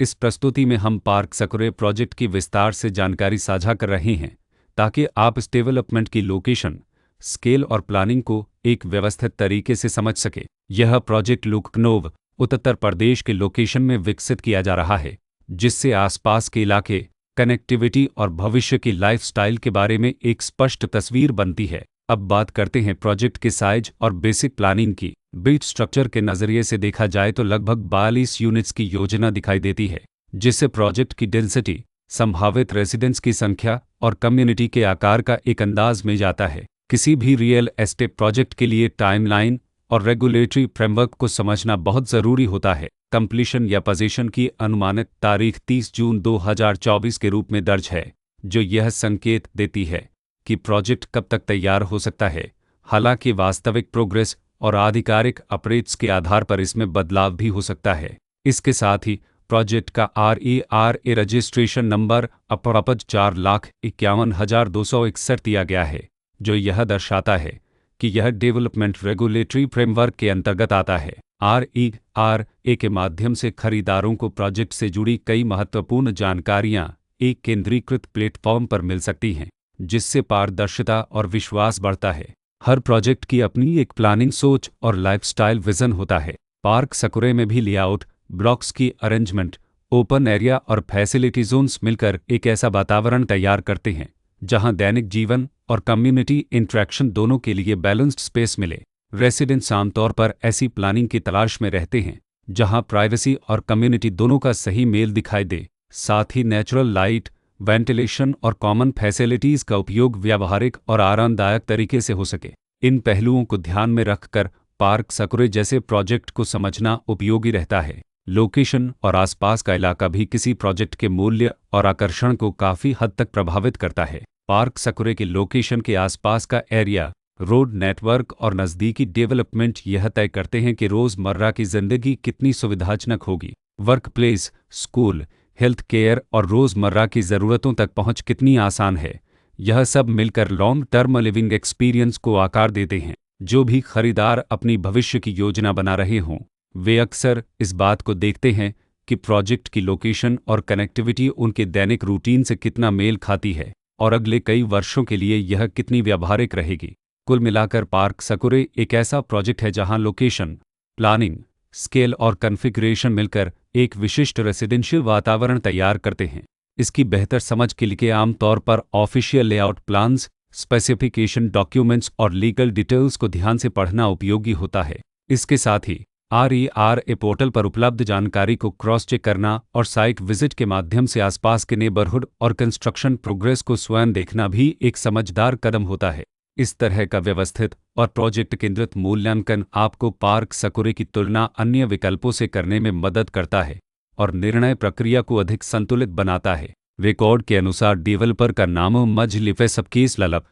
इस प्रस्तुति में हम पार्क सकुरे प्रोजेक्ट की विस्तार से जानकारी साझा कर रहे हैं ताकि आप इस डेवलपमेंट की लोकेशन, स्केल और प्लानिंग को एक व्यवस्थित तरीके से समझ सके। यह प्रोजेक्ट लखनऊ, उत्तर प्रदेश के लोकेशन में विकसित किया जा रहा है, जिससे आसपास के इलाके, कनेक्टिविटी और भविष्य की लाइफस्टाइल के बारे में एक स्पष्ट तस्वीर बनती है। अब बात करते हैं प्रोजेक्ट के साइज और बेसिक प्लानिंग की। बिल्ड स्ट्रक्चर के नज़रिए से देखा जाए तो लगभग 42 यूनिट्स की योजना दिखाई देती है, जिससे प्रोजेक्ट की डेंसिटी, संभावित रेजिडेंट्स की संख्या और कम्युनिटी के आकार का एक अंदाज मिल जाता है। किसी भी रियल एस्टेट प्रोजेक्ट के लिए टाइमलाइन और रेगुलेटरी फ्रेमवर्क को समझना बहुत ज़रूरी होता है। कंप्लीशन या पोजीशन की अनुमानित तारीख 30 जून 2024 के रूप में दर्ज है, जो यह संकेत देती है कि प्रोजेक्ट कब तक तैयार हो सकता है। हालांकि वास्तविक प्रोग्रेस और आधिकारिक अपडेट्स के आधार पर इसमें बदलाव भी हो सकता है। इसके साथ ही प्रोजेक्ट का RERA रजिस्ट्रेशन नंबर अप्रपज 4,51,261 दिया गया है, जो यह दर्शाता है कि यह डेवलपमेंट रेगुलेटरी फ्रेमवर्क के अंतर्गत आता है। RERA के माध्यम से खरीदारों को प्रोजेक्ट से जुड़ी कई महत्वपूर्ण जानकारियां एक केंद्रीकृत प्लेटफॉर्म पर मिल सकती हैं, जिससे पारदर्शिता और विश्वास बढ़ता है। हर प्रोजेक्ट की अपनी एक प्लानिंग सोच और लाइफस्टाइल विजन होता है। पार्क सकुरे में भी लेआउट, ब्लॉक्स की अरेंजमेंट, ओपन एरिया और फैसिलिटी जोन्स मिलकर एक ऐसा वातावरण तैयार करते हैं जहां दैनिक जीवन और कम्युनिटी इंटरेक्शन दोनों के लिए बैलेंस्ड स्पेस मिले। रेसिडेंट्स आमतौर पर ऐसी प्लानिंग की तलाश में रहते हैं जहां प्राइवेसी और कम्युनिटी दोनों का सही मेल दिखाई दे। साथ ही नेचुरल लाइट, वेंटिलेशन और कॉमन फैसिलिटीज़ का उपयोग व्यावहारिक और आरामदायक तरीके से हो सके। इन पहलुओं को ध्यान में रखकर पार्क सकुरे जैसे प्रोजेक्ट को समझना उपयोगी रहता है। लोकेशन और आसपास का इलाका भी किसी प्रोजेक्ट के मूल्य और आकर्षण को काफ़ी हद तक प्रभावित करता है। पार्क सकुरे के लोकेशन के आसपास का एरिया, रोड नेटवर्क और नज़दीकी डेवलपमेंट यह तय करते हैं कि रोज़मर्रा की ज़िंदगी कितनी सुविधाजनक होगी। Work place, school, health care और रोज़मर्रा की ज़रूरतों तक पहुंच कितनी आसान है। यह सब मिलकर लॉन्ग टर्म लिविंग एक्सपीरियंस को आकार देते हैं। जो भी खरीदार अपनी भविष्य की योजना बना रहे हों, वे अक्सर इस बात को देखते हैं कि प्रोजेक्ट की लोकेशन और कनेक्टिविटी उनके दैनिक रूटीन से कितना मेल खाती है और अगले कई वर्षों के लिए यह कितनी व्यावहारिक रहेगी। कुल मिलाकर पार्क सकुरे एक ऐसा प्रोजेक्ट है जहां लोकेशन, प्लानिंग, स्केल और कॉन्फ़िगरेशन मिलकर एक विशिष्ट रेसिडेंशियल वातावरण तैयार करते हैं। इसकी बेहतर समझ के लिए आमतौर पर official layout plans, specification documents और लीगल डिटेल्स को ध्यान से पढ़ना उपयोगी होता है। इसके साथ ही RERA पोर्टल पर उपलब्ध जानकारी को क्रॉस चेक करना और साइट विजिट के माध्यम से आसपास के नेबरहुड और कंस्ट्रक्शन प्रोग्रेस को स्वयं देखना भी एक समझदार कदम होता है। इस तरह का व्यवस्थित और प्रोजेक्ट केंद्रित मूल्यांकन आपको पार्क सकुरे की तुलना अन्य विकल्पों से करने में मदद करता है और निर्णय प्रक्रिया को अधिक संतुलित बनाता है। रिकॉर्ड के अनुसार डेवलपर का नाम मजलिफे सबकेस ललब